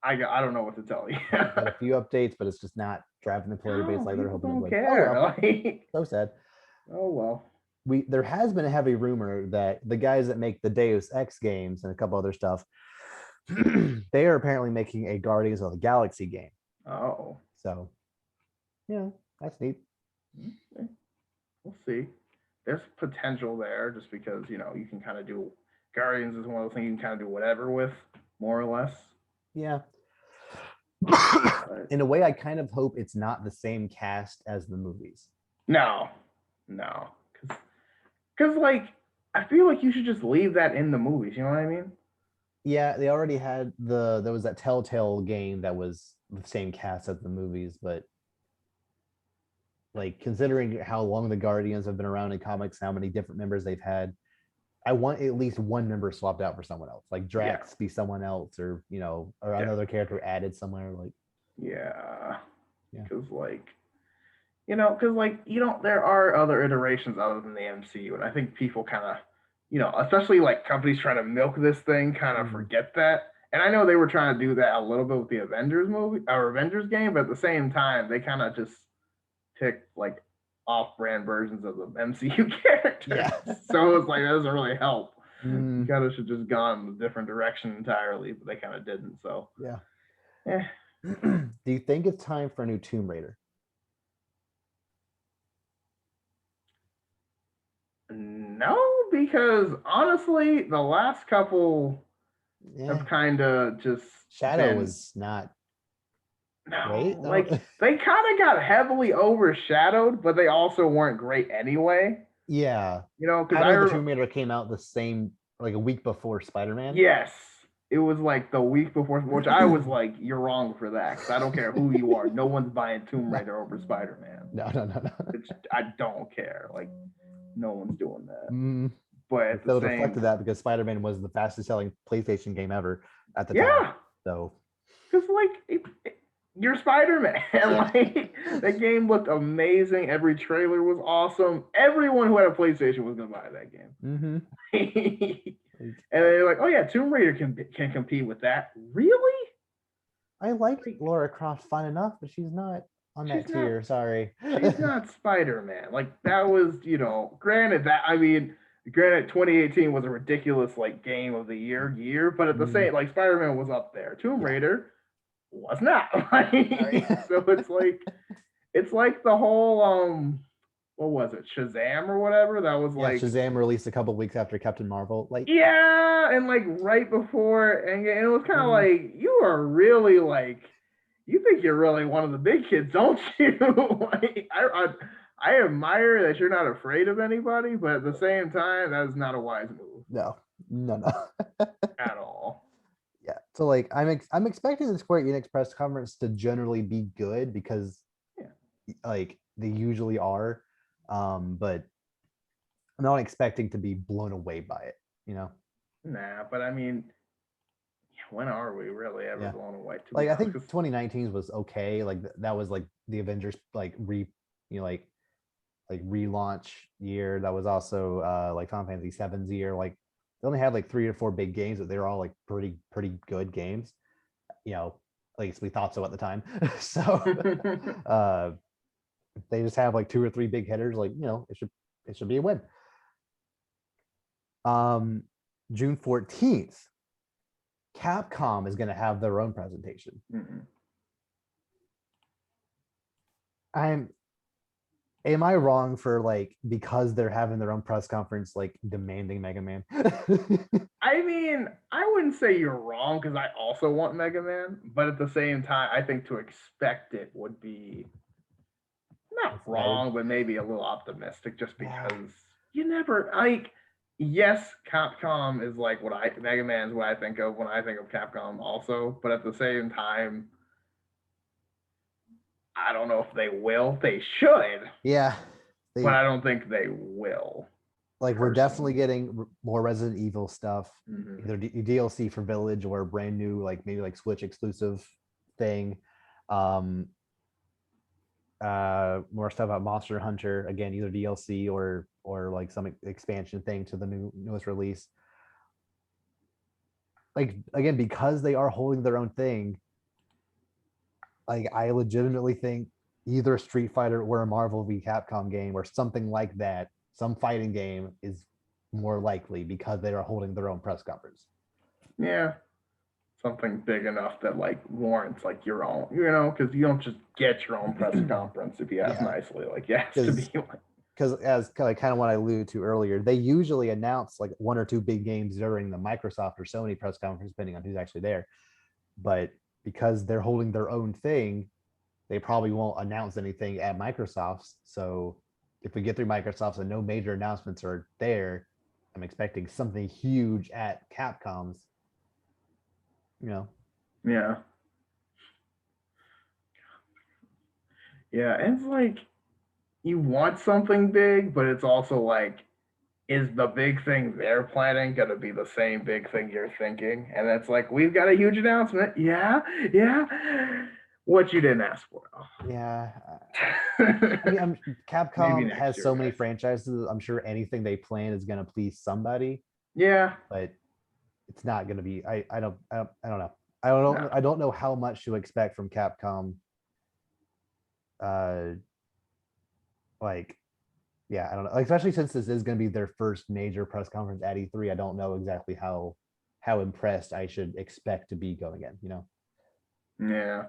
I don't know what to tell you. Got a few updates, but it's just not driving the player base No, like they're people hoping it don't would. care. Oh well. Like, So sad. oh well. There has been a heavy rumor that the guys that make the Deus Ex games and a couple other stuff, they are apparently making a Guardians of the Galaxy game. Oh, So, yeah, that's neat. okay. We'll see. There's potential there, just because you can kind of do. Guardians is one of those things you can kind of do whatever with, more or less. Yeah. But In a way, I kind of hope it's not the same cast as the movies. no, because like, I feel like you should just leave that in the movies. You know what I mean? Yeah, they already had there was that Telltale game that was the same cast as the movies, but like considering how long the Guardians have been around in comics, how many different members they've had, I want at least one member swapped out for someone else, like Drax be someone else, or or another character added somewhere. Like, yeah, Yeah. because there are other iterations other than the MCU, and I think people kind of, especially like companies trying to milk this thing, kind of forget that. And I know they were trying to do that a little bit with the Avengers movie or Avengers game, but at the same time, they kind of just picked like off-brand versions of the MCU characters. Yeah. So it's like, that doesn't really help. Mm. You kind of should just gone in a different direction entirely, but they kind of didn't. So Yeah. eh. Do you think it's time for a new Tomb Raider? No, because honestly, the last couple have kind of just Shadow was not great. like they kind of got heavily overshadowed, but they also weren't great anyway. Yeah. Because Shadow of the Tomb Raider came out the same, like a week before Spider-Man. Yes. It was like the week before, which I was like, you're wrong for that, because I don't care who you are. No one's buying Tomb Raider over Spider-Man. No. I don't care. Like, no one's doing that. But at the same, reflected that because Spider-Man was the fastest selling PlayStation game ever at the time. So, because like you're Spider-Man. Like, that game looked amazing. Every trailer was awesome. Everyone who had a PlayStation was gonna buy that game. And they're like, oh yeah, Tomb Raider can compete with that. Really? I like Lara Croft fine enough, but she's not on that tier. Sorry. She's not Spider-Man. Like, that was, granted that, I mean, Granted, 2018 was a ridiculous like game of the year, but at the Mm, same like Spider-Man was up there. Tomb yeah. Raider was not. Sorry. So it's like the whole what was it, Shazam or whatever? That was Yeah, like Shazam released a couple weeks after Captain Marvel. Like, yeah, and like right before, and it was kind of mm, like you are really like you think you're really one of the big kids, don't you? Like, I admire that you're not afraid of anybody, but at the same time, that is not a wise move no, no. at all. Yeah. So like I'm expecting the Square Enix press conference to generally be good because Yeah. like they usually are. But I'm not expecting to be blown away by it, you know? Nah, but I mean, when are we really ever Yeah. blown away? To be Like I honest, think because 2019 was okay. Like that was like the Avengers like relaunch year. That was also like Final Fantasy VII's year. Like they only had like 3 or 4 big games, but they were all like pretty good games. You know, at least we thought so at the time. So uh they just have like 2 or 3 big hitters, like it should be a win. Um June 14th, Capcom is going to have their own presentation. I'm Am I wrong for like because they're having their own press conference like demanding Mega Man? I mean, I wouldn't say you're wrong because I also want Mega Man, but at the same time, I think to expect it would be not Misguided. wrong, but maybe a little optimistic just Yeah. because you never like. Yes, Capcom is like what I Mega Man is what I think of when I think of Capcom also, but at the same time, I don't know if they will. They should, Yeah. but They I don't think they will like we're definitely personally. getting more Resident Evil stuff, Mm-hmm. either DLC for Village or a brand new like maybe like Switch exclusive thing. Um More stuff about Monster Hunter, again, either DLC or like some expansion thing to the newest release. Like again, because they are holding their own thing, like I legitimately think either a Street Fighter or a Marvel v Capcom game or something like that, some fighting game is more likely because they are holding their own press conference. Yeah, something big enough that like warrants like your own, because you don't just get your own press conference if you ask Yeah, nicely. Like it has to be because like, as kind of what I alluded to earlier, they usually announce like 1 or 2 big games during the Microsoft or Sony press conference, depending on who's actually there. But because they're holding their own thing, they probably won't announce anything at Microsoft's. So if we get through Microsoft's and no major announcements are there, I'm expecting something huge at Capcom's. You know, yeah, yeah. And it's like you want something big, but it's also like, is the big thing they're planning going to be the same big thing you're thinking? And it's like, we've got a huge announcement. Yeah, yeah. What you didn't ask for. yeah. I Oh. mean, Maybe Capcom next has year, so many guys. franchises. I'm sure anything they plan is going to please somebody, Yeah, but it's not going to be. I don't know. no. I don't know how much to expect from Capcom. Uh, like yeah, I don't know. Like, especially since this is going to be their first major press conference at E3, I don't know exactly how impressed I should expect to be going in. Yeah.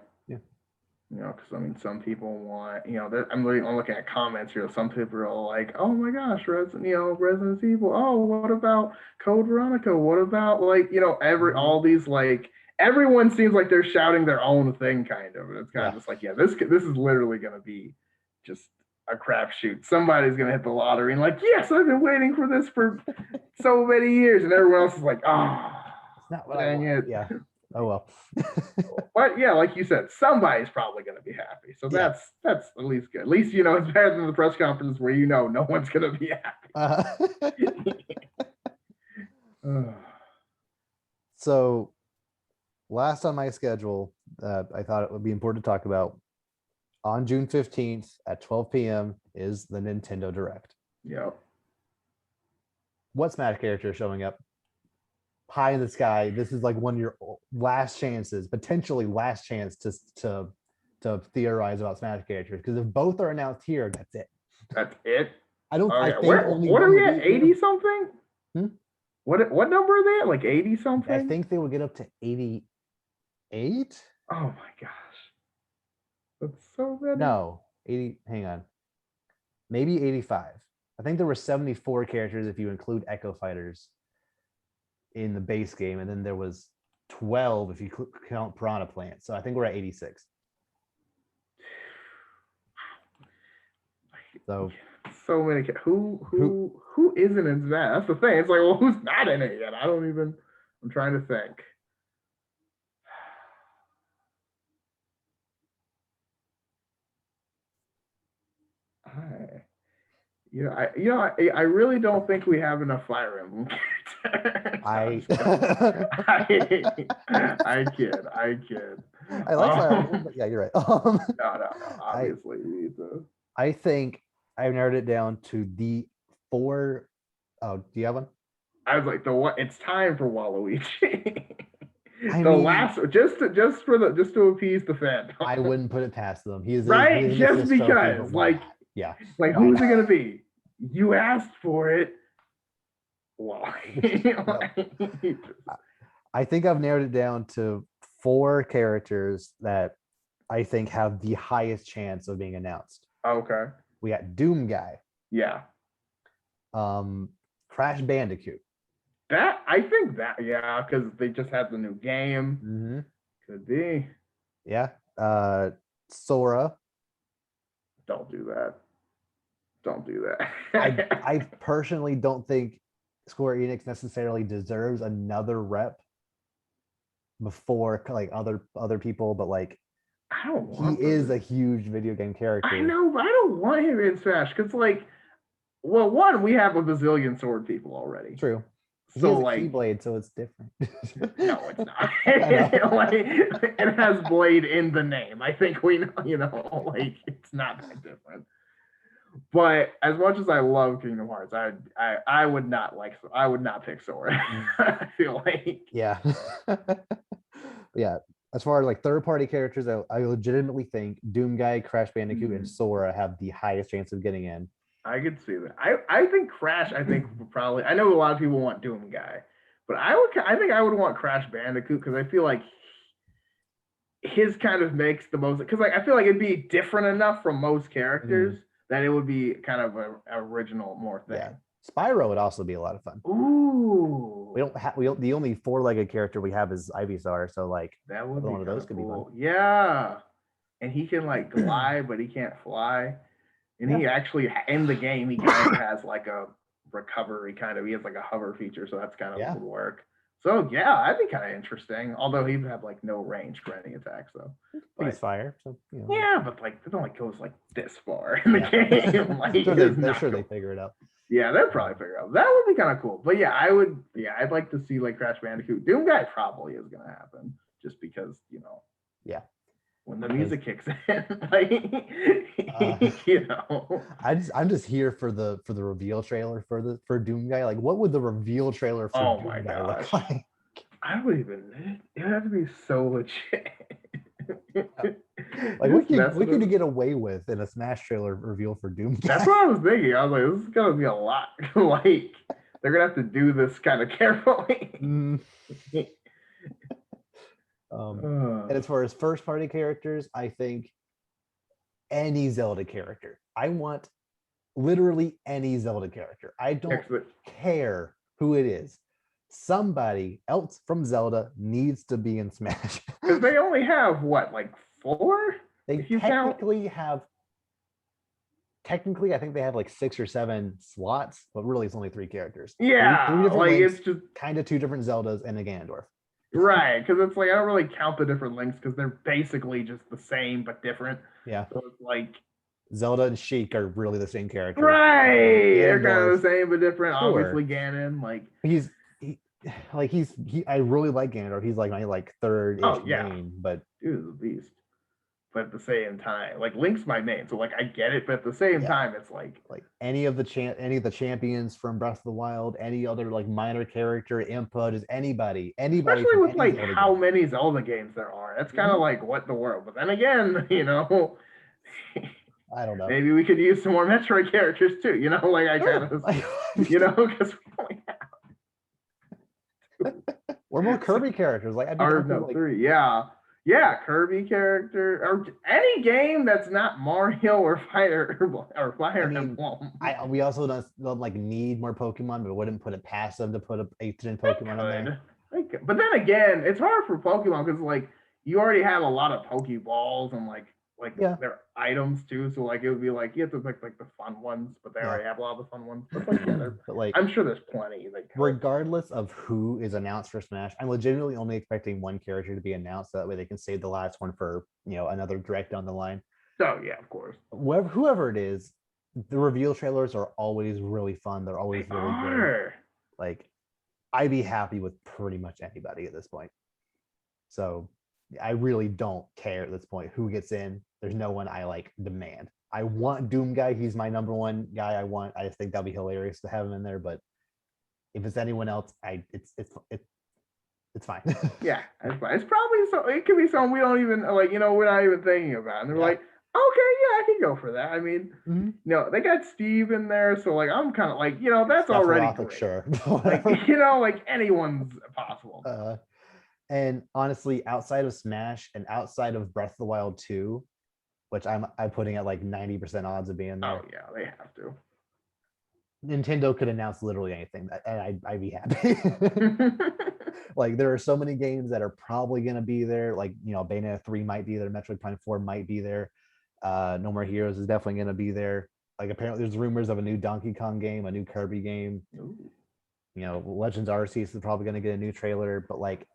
Yeah, Because I mean, some people want, I'm looking at comments here. Some people are like, "Oh my gosh, Resident Evil. Oh, what about Code Veronica? What about like, Mhm. all these like everyone seems like they're shouting their own thing, kind of. And it's kind of Yeah. just like, yeah, this is literally gonna be just a crapshoot. Somebody's gonna hit the lottery and like, yes, I've been waiting for this for so many years, and everyone else is like, ah, It's not what I dang want. it. Yeah. Oh well. But yeah, like you said, somebody's probably going to be happy. So Yeah. that's at least good. At least it's better than the press conferences where no one's going to be Uh, happy. so last on my schedule, I thought it would be important to talk about on June 15th at 12 p.m. is the Nintendo Direct. Yep. What Smash character is showing up? High in the sky. This is like one of your last chances, potentially last chance to theorize about Smash characters. Because if both are announced here, that's it. That's it. I don't. I Okay, think only what are one we will be at? here. 80 something? Hmm? What number are they at? Like 80 I something? think they would get up to 88. Oh my gosh. That's so many. No, 80. Hang on, maybe 85. I think there were 74 characters if you include Echo Fighters in the base game, and then there was 12 if you count Piranha Plant. So I think we're at 86. So So many. Who isn't in that? That's the thing. It's like, well, who's not in it yet? I don't even. I'm trying to think. I, I really don't think we have enough Fire Emblem characters. I I kid. I kid. I like Fire Emblem, but yeah, you're right. No. Obviously, we need to. I think I've narrowed it down to the 4. Oh, do you have one? I was like, the what? It's time for Waluigi. I The mean, last, just to appease the fan. I wouldn't put it past them. He is Right? he is Just Mrs. Trophy, because, but why like, not? Yeah. like why who's not? it gonna be? You asked for it. Why? I think I've narrowed it down to 4 characters that I think have the highest chance of being announced. Okay. We got Doom Guy, Yeah. Crash Bandicoot. That I think that yeah, because they just had the new game. Mm-hmm. Could be. Yeah. Sora. Don't do that. Don't do that. I personally don't think Square Enix necessarily deserves another rep before like other people, but like I don't want he is a huge video game character. I know, but I don't want him in Smash because like, well, one, we have a bazillion sword people already. True. So he has like, a Keyblade, so it's different. no, it's not. Like, it has blade in the name. I think we know, like it's not that different. But as much as I love Kingdom Hearts, I would not pick Sora. I feel like yeah. Yeah. As far as like third-party characters, I legitimately think Doom Guy, Crash Bandicoot, and Sora have the highest chance of getting in. I could see that. I think Crash. I think probably. I know a lot of people want Doom Guy, but I think I would want Crash Bandicoot because I feel like his kind of makes the most. Because like I feel like it'd be different enough from most characters that it would be kind of a original more thing. Yeah. Spyro would also be a lot of fun. Ooh. We don't the only 4-legged character we have is Ivysaur, so like that would be one of those could cool. be fun. Yeah. And he can like glide, but he can't fly. And he actually in the game he kind of has like a recovery he has like a hover feature, so that's kind of would work. So yeah, that'd be kind of interesting. Although he'd have like no range for any attacks though. He's fire. So yeah, but like it only goes like this far in the game. Like they're sure they figure it out. Yeah, they'll probably figure it out. That would be kind of cool. But yeah, I'd like to see like Crash Bandicoot. Doom Guy probably is gonna happen just because, Yeah. When the music kicks in, like I'm just here for the reveal trailer for Doom Guy. Like, what would the reveal trailer for Doom Guy look like? I would even. It would have to be so legit. Like, what could you get away with in a Smash trailer reveal for Doom Guy? That's what I was thinking. I was like, this is gonna be a lot. Like, they're gonna have to do this kind of carefully. And as far as first party characters, I think any Zelda character. I want literally any Zelda character. I don't care who it is. Somebody else from Zelda needs to be in Smash. Because they only have what, like 4? They technically have. Technically, I think they have like 6 or 7 slots, but really it's only 3 characters. Yeah, three different like Links, it's just kind of 2 different Zeldas and a Ganondorf. Right, because it's like I don't really count the different Links because they're basically just the same but different. Yeah. So it's like Zelda and Sheik are really the same character. Right. They're kind of the same but different. Sure. Obviously Ganon, like I really like Ganondorf. He's like my third-ish main, but dude's a beast. But at the same time, like Link's my main, so like I get it, but at the same time, it's like any of the champions from Breath of the Wild, any other like minor character, Impa, just anybody. Especially with like how many Zelda games there are. That's kind of like what the world. But then again, I don't know. Maybe we could use some more Metroid characters too. Like I Sure. kind of, because we only Or more Kirby characters. Like I'd be or down for no like 3. Yeah, Kirby character or any game that's not Mario or Fire mean, Emblem. we also don't like need more Pokemon, but wouldn't put it past them to put a 8th-gen Pokemon in there. But then again, it's hard for Pokemon because like you already have a lot of Pokeballs and like Yeah. their items too. So like it would be like you have to pick like the fun ones, but they already have a lot of the fun ones. But like, But like I'm sure there's plenty. Like regardless of who is announced for Smash, I'm legitimately only expecting one character to be announced. So that way they can save the last one for another direct down the line. Oh yeah, of course. Whoever it is, the reveal trailers are always really fun. They're always really good. Like I'd be happy with pretty much anybody at this point. So I really don't care at this point who gets in. There's no one I like demand. I want Doom Guy. He's my number one guy I want. I just think that'd be hilarious to have him in there. But if it's anyone else, it's fine. Yeah, it's fine. It's probably so. It could be something we don't even like. We're not even thinking about. And they're like, okay, yeah, I can go for that. I mean, they got Steve in there, so like I'm kind of like, that's already great. Sure. Like like anyone's possible. And honestly, outside of Smash and outside of Breath of the Wild 2, which I'm putting at like 90% odds of being there. Oh yeah, they have to. Nintendo could announce literally anything, and I'd be happy. Like there are so many games that are probably going to be there. Like Bayonetta 3 might be there, Metroid Prime 4 might be there. No More Heroes is definitely going to be there. Like apparently there's rumors of a new Donkey Kong game, a new Kirby game. Ooh. Legends Arceus is probably going to get a new trailer, but like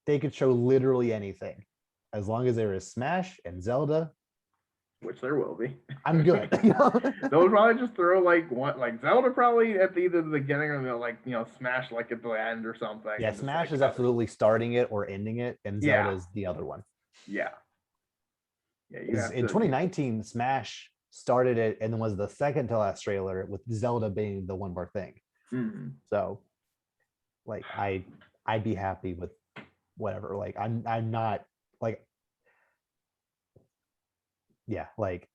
they could show literally anything as long as there is Smash and Zelda, which there will be. I'm good. They'll probably just throw like Zelda probably at either the beginning or like Smash like at the end or something. Yeah, Smash is absolutely starting it or ending it, and Zelda is the other one. Yeah. Yeah. In 2019, Smash started it and then was the second to last trailer, with Zelda being the one more thing. Mm-hmm. So, like, I'd be happy with whatever. Like, I'm not like. Yeah, like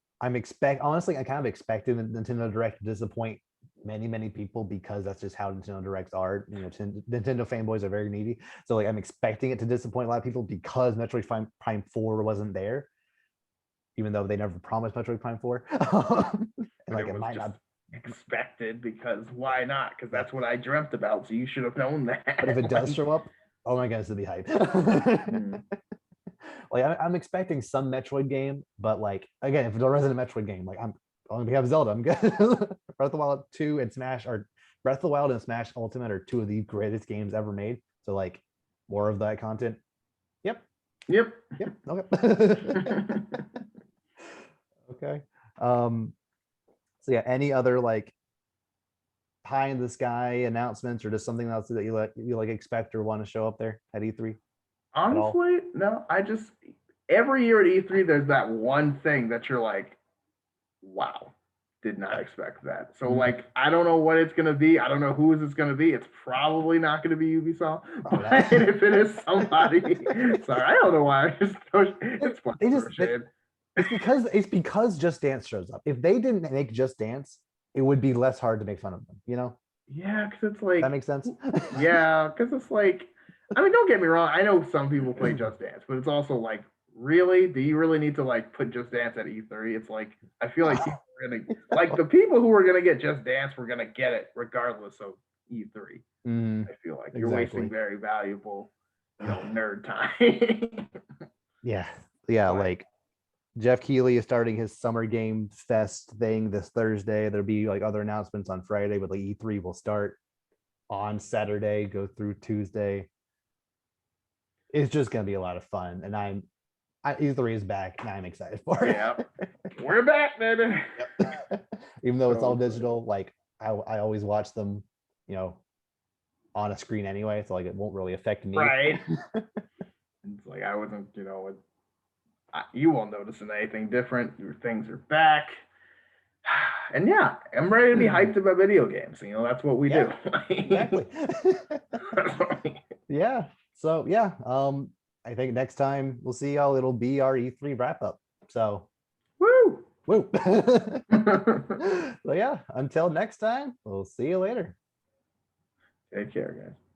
honestly, I kind of expected the Nintendo Direct to disappoint many people because that's just how Nintendo Directs are. Nintendo fanboys are very needy. So like I'm expecting it to disappoint a lot of people because Metroid Prime 4 wasn't there, even though they never promised Metroid Prime 4. And like it might not expected because why not? Because that's what I dreamt about. So you should have known that. But if it does show up, oh my goodness, it'd be hype. Like I'm expecting some Metroid game, but like again, if it's a Resident Metroid game, like we have Zelda, I'm good. Breath of the Wild 2 and Smash, or Breath of the Wild and Smash Ultimate are two of the greatest games ever made. So like more of that content. Yep. Okay. Okay. So yeah, any other like pie in the sky announcements or just something else that you like expect or want to show up there at E3? Honestly, no. I just every year at E3 there's that one thing that you're like, wow, did not expect that. So like I don't know what it's gonna be. I don't know who it's gonna be. It's probably not gonna be Ubisoft. But if it is somebody, sorry, I don't know why. It's because Just Dance shows up. If they didn't make Just Dance, it would be less hard to make fun of them, Yeah, because it's like that makes sense. Yeah, because it's like, I mean, don't get me wrong. I know some people play Just Dance, but it's also like, really? Do you really need to like put Just Dance at E3? It's like I feel like people are gonna like the people who are gonna get Just Dance were gonna get it regardless of E3. I feel like you're wasting very valuable, nerd time. Yeah, like Jeff Keighley is starting his Summer Game Fest thing this Thursday. There'll be like other announcements on Friday, but like E3 will start on Saturday, go through Tuesday. It's just gonna be a lot of fun, and E3 is back, and I'm excited for it. Yeah, we're back, baby. Even though it's all digital, like I always watch them, on a screen anyway, so like it won't really affect me. Right. It's like I wasn't, you won't notice anything different. Your things are back. And yeah, I'm ready to be hyped about video games. That's what we do. Exactly. Yeah. So yeah, I think next time we'll see y'all. It'll be our E3 wrap up. So, woo! Woo. So yeah, until next time, we'll see you later. Take care, guys.